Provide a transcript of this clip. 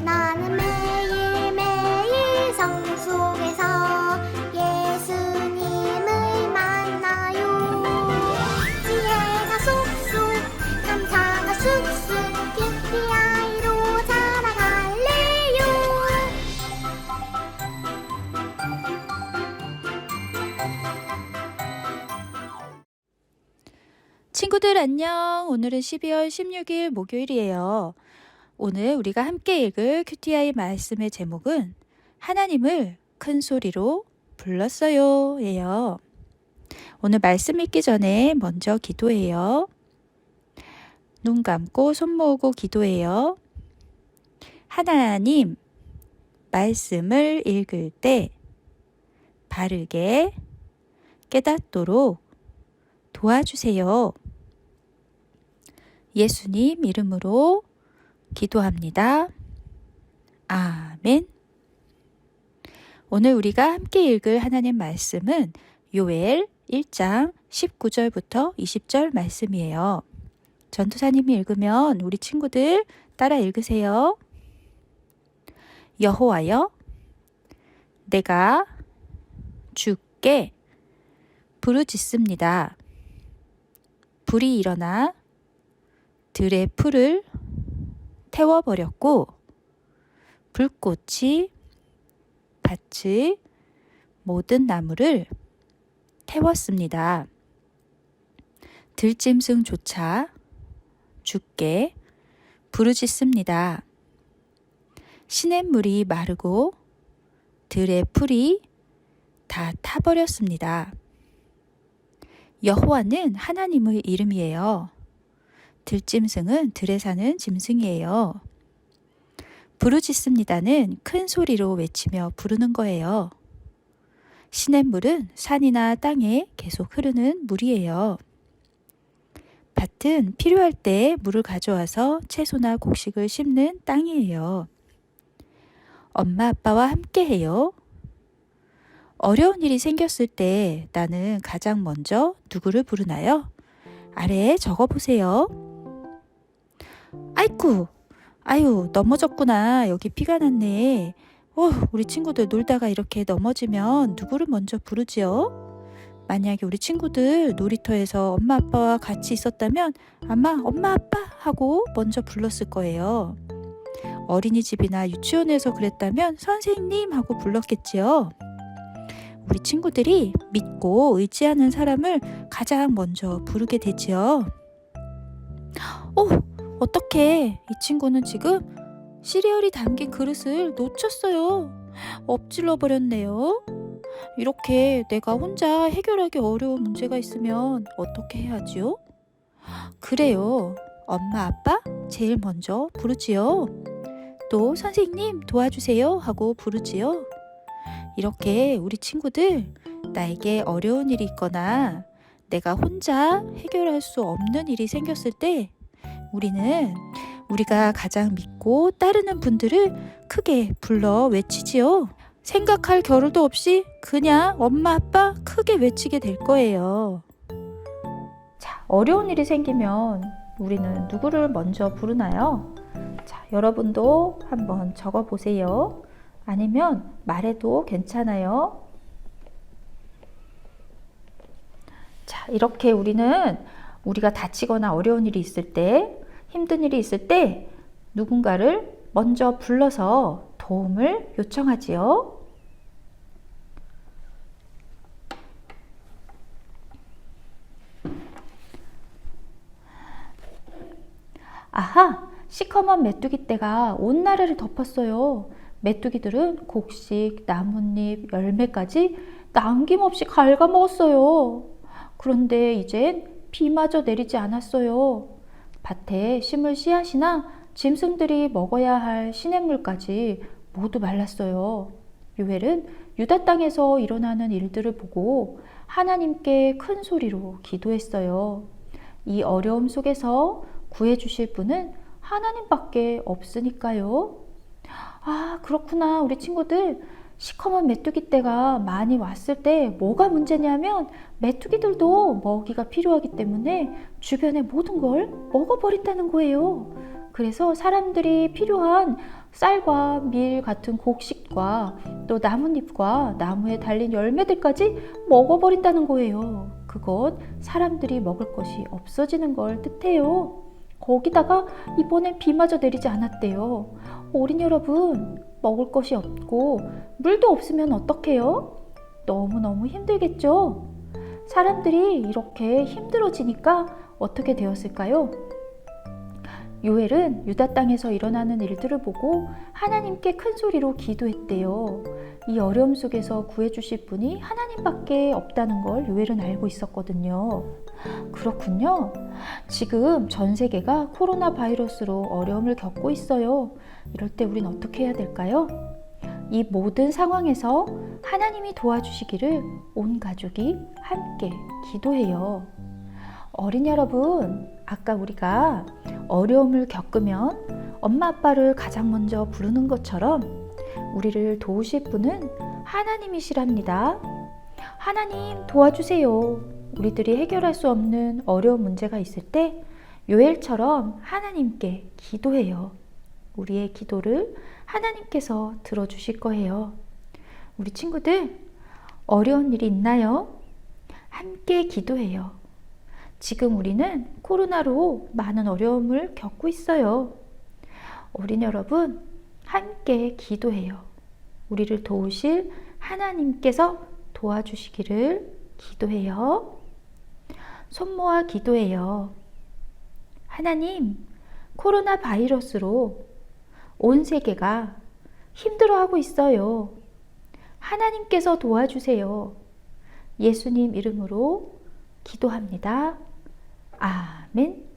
나는 매일매일 성속에서 예수님을 만나요. 지혜가 쑥쑥 감사가 쑥쑥 큐티아이로 자라갈래요. 친구들 안녕. 오늘은 12월 16일 목요일이에요. 오늘 우리가 함께 읽을 큐티아이 말씀의 제목은 하나님을 큰 소리로 불렀어요 예요. 오늘 말씀 읽기 전에 먼저 기도해요. 눈 감고 손 모으고 기도해요. 하나님, 말씀을 읽을 때 바르게 깨닫도록 도와주세요. 예수님 이름으로 기도합니다. 아멘. 오늘 우리가 함께 읽을 하나님 말씀은 요엘 1장 19절부터 20절 말씀이에요. 전도사님이 읽으면 우리 친구들 따라 읽으세요. 여호와여, 내가 주께 부르짖습니다. 불이 일어나 들의 풀을 태워버렸고 불꽃이 밭의 모든 나무를 태웠습니다. 들짐승조차 주께 부르짖습니다. 시냇물이 마르고 들의 풀이 다 타버렸습니다. 여호와는 하나님의 이름이에요. 들짐승은 들에 사는 짐승이에요. 부르짖습니다는 큰 소리로 외치며 부르는 거예요. 시냇물은 산이나 땅에 계속 흐르는 물이에요. 밭은 필요할 때 물을 가져와서 채소나 곡식을 심는 땅이에요. 엄마 아빠와 함께 해요. 어려운 일이 생겼을 때 나는 가장 먼저 누구를 부르나요? 아래에 적어보세요. 아이쿠, 아유 넘어졌구나. 여기 피가 났네. 우리 친구들 놀다가 이렇게 넘어지면 누구를 먼저 부르지요? 만약에 우리 친구들 놀이터에서 엄마 아빠와 같이 있었다면 아마 엄마 아빠 하고 먼저 불렀을 거예요. 어린이집이나 유치원에서 그랬다면 선생님 하고 불렀겠지요. 우리 친구들이 믿고 의지하는 사람을 가장 먼저 부르게 되지요. 어떡해. 이 친구는 지금 시리얼이 담긴 그릇을 놓쳤어요. 엎질러 버렸네요. 이렇게 내가 혼자 해결하기 어려운 문제가 있으면 어떻게 해야지요? 그래요. 엄마 아빠 제일 먼저 부르지요. 또 선생님 도와주세요 하고 부르지요. 이렇게 우리 친구들 나에게 어려운 일이 있거나 내가 혼자 해결할 수 없는 일이 생겼을 때 우리는 우리가 가장 믿고 따르는 분들을 크게 불러 외치지요. 생각할 겨를도 없이 그냥 엄마 아빠 크게 외치게 될 거예요. 자, 어려운 일이 생기면 우리는 누구를 먼저 부르나요? 자, 여러분도 한번 적어보세요. 아니면 말해도 괜찮아요. 자, 이렇게 우리가 다치거나 어려운 일이 있을 때, 힘든 일이 있을 때 누군가를 먼저 불러서 도움을 요청하지요. 아하! 시커먼 메뚜기 떼가 온 나라를 덮었어요. 메뚜기들은 곡식, 나뭇잎, 열매까지 남김없이 갉아먹었어요. 그런데 이젠 비마저 내리지 않았어요. 밭에 심을 씨앗이나 짐승들이 먹어야 할 시냇물까지 모두 말랐어요. 요엘은 유다 땅에서 일어나는 일들을 보고 하나님께 큰 소리로 기도했어요. 이 어려움 속에서 구해주실 분은 하나님밖에 없으니까요. 아, 그렇구나. 우리 친구들 시커먼 메뚜기 떼가 많이 왔을 때 뭐가 문제냐면 메뚜기들도 먹이가 필요하기 때문에 주변의 모든 걸 먹어버린다는 거예요. 그래서 사람들이 필요한 쌀과 밀 같은 곡식과 또 나뭇잎과 나무에 달린 열매들까지 먹어버린다는 거예요. 그건 사람들이 먹을 것이 없어지는 걸 뜻해요. 거기다가 이번엔 비마저 내리지 않았대요. 어린이 여러분, 먹을 것이 없고 물도 없으면 어떡해요? 너무너무 힘들겠죠? 사람들이 이렇게 힘들어지니까 어떻게 되었을까요? 요엘은 유다 땅에서 일어나는 일들을 보고 하나님께 큰 소리로 기도했대요. 이 어려움 속에서 구해주실 분이 하나님밖에 없다는 걸 요엘은 알고 있었거든요. 그렇군요. 지금 전 세계가 코로나 바이러스로 어려움을 겪고 있어요. 이럴 때 우린 어떻게 해야 될까요? 이 모든 상황에서 하나님이 도와주시기를 온 가족이 함께 기도해요. 어린 여러분, 아까 우리가 어려움을 겪으면 엄마 아빠를 가장 먼저 부르는 것처럼 우리를 도우실 분은 하나님이시랍니다. 하나님 도와주세요. 우리들이 해결할 수 없는 어려운 문제가 있을 때 요엘처럼 하나님께 기도해요. 우리의 기도를 하나님께서 들어주실 거예요. 우리 친구들, 어려운 일이 있나요? 함께 기도해요. 지금 우리는 코로나로 많은 어려움을 겪고 있어요. 어린 여러분, 함께 기도해요. 우리를 도우실 하나님께서 도와주시기를 기도해요. 손 모아 기도해요. 하나님, 코로나 바이러스로 온 세계가 힘들어하고 있어요. 하나님께서 도와주세요. 예수님 이름으로 기도합니다. 아멘.